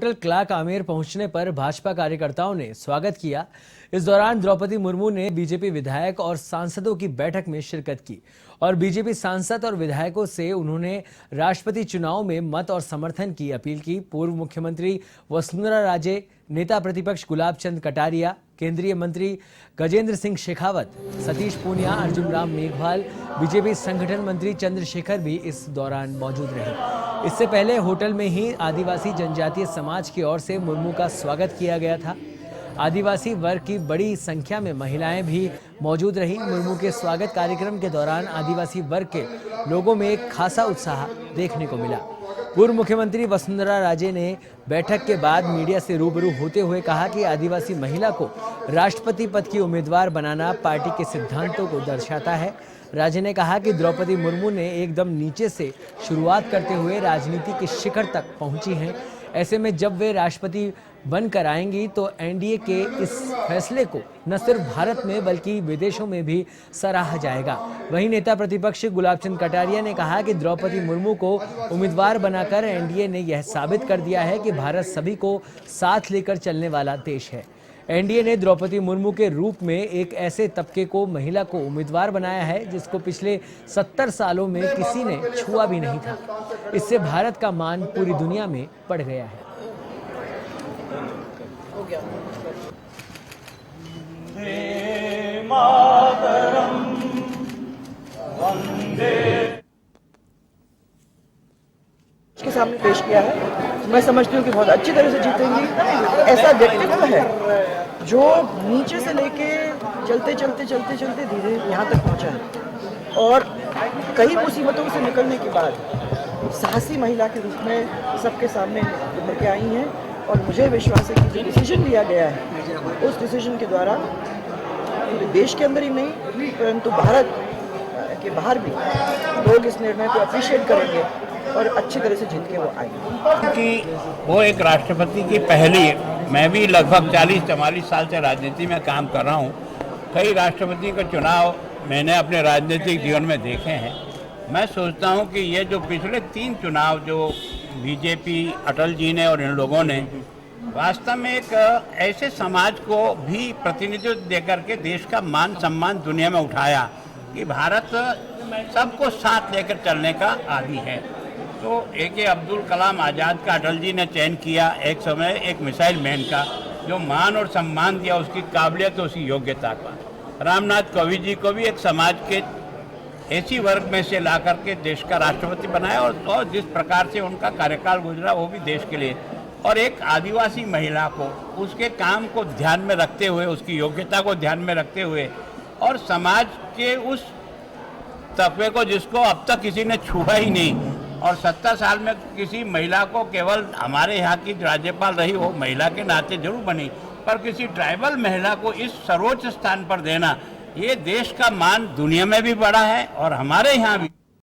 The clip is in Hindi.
होटल क्लार्क आमेर पहुंचने पर भाजपा कार्यकर्ताओं ने स्वागत किया। इस दौरान द्रौपदी मुर्मू ने बीजेपी विधायक और सांसदों की बैठक में शिरकत की और बीजेपी सांसद और विधायकों से उन्होंने राष्ट्रपति चुनाव में मत और समर्थन की अपील की। पूर्व मुख्यमंत्री वसुंधरा राजे, नेता प्रतिपक्ष गुलाब चंद कटारिया, केंद्रीय मंत्री गजेंद्र सिंह शेखावत, सतीश पूनिया, अर्जुन राम मेघवाल, बीजेपी संगठन मंत्री चंद्रशेखर भी इस दौरान मौजूद रहे। इससे पहले होटल में ही आदिवासी जनजातीय समाज की ओर से मुर्मू का स्वागत किया गया था। आदिवासी वर्ग की बड़ी संख्या में महिलाएं भी मौजूद रहीं। मुर्मू के स्वागत कार्यक्रम के दौरान आदिवासी वर्ग के लोगों में एक खासा उत्साह देखने को मिला। पूर्व मुख्यमंत्री वसुंधरा राजे ने बैठक के बाद मीडिया से रूबरू होते हुए कहा कि आदिवासी महिला को राष्ट्रपति पद की उम्मीदवार बनाना पार्टी के सिद्धांतों को दर्शाता है। राजे ने कहा कि द्रौपदी मुर्मू ने एकदम नीचे से शुरुआत करते हुए राजनीति के शिखर तक पहुंची हैं। ऐसे में जब वे राष्ट्रपति बनकर आएंगी तो एनडीए के इस फैसले को न सिर्फ भारत में बल्कि विदेशों में भी सराहा जाएगा। वहीं नेता प्रतिपक्ष गुलाब चंद कटारिया ने कहा कि द्रौपदी मुर्मू को उम्मीदवार बनाकर एनडीए ने यह साबित कर दिया है कि भारत सभी को साथ लेकर चलने वाला देश है। एनडीए ने द्रौपदी मुर्मू के रूप में एक ऐसे तबके को, महिला को उम्मीदवार बनाया है जिसको पिछले 70 सालों में किसी ने छुआ भी नहीं था। इससे भारत का मान पूरी दुनिया में बढ़ गया है। के सामने पेश किया है। मैं समझती हूँ कि बहुत अच्छी तरह से जीतेंगी। ऐसा व्यक्तित्व है जो नीचे से लेके चलते धीरे यहाँ तक पहुँचा है और कई मुसीबतों से निकलने के बाद साहसी महिला के रूप में सबके सामने उभर के आई हैं और मुझे विश्वास है कि जो डिसीजन लिया गया है उस डिसीजन के द्वारा देश के अंदर ही नहीं परंतु भारत के बाहर भी लोग इस निर्णय को अप्रिशिएट करेंगे और अच्छी तरह से जीत के वो आएंगे। कि वो एक राष्ट्रपति की पहली, मैं भी लगभग 40-44 साल से राजनीति में काम कर रहा हूँ। कई राष्ट्रपति के चुनाव मैंने अपने राजनीतिक जीवन में देखे हैं। मैं सोचता हूँ कि ये जो पिछले 3 चुनाव जो बीजेपी, अटल जी ने और इन लोगों ने वास्तव में एक ऐसे समाज को भी प्रतिनिधित्व देकर के देश का मान सम्मान दुनिया में उठाया कि भारत सबको साथ लेकर चलने का आदी है। तो ए.के. अब्दुल कलाम आज़ाद का अटल जी ने चयन किया एक समय एक मिसाइल मैन का, जो मान और सम्मान दिया उसकी काबिलियत और उसकी योग्यता का। रामनाथ कोविंद जी को भी एक समाज के ऐसी वर्ग में से ला करके देश का राष्ट्रपति बनाया और जिस प्रकार से उनका कार्यकाल गुजरा वो भी देश के लिए। और एक आदिवासी महिला को उसके काम को ध्यान में रखते हुए, उसकी योग्यता को ध्यान में रखते हुए और समाज के उस तबके को जिसको अब तक किसी ने छुआ ही नहीं और 70 साल में किसी महिला को, केवल हमारे यहाँ की राज्यपाल रही हो, महिला के नाते जरूर बनी, पर किसी ट्राइबल महिला को इस सर्वोच्च स्थान पर देना, ये देश का मान दुनिया में भी बढ़ा है और हमारे यहाँ भी।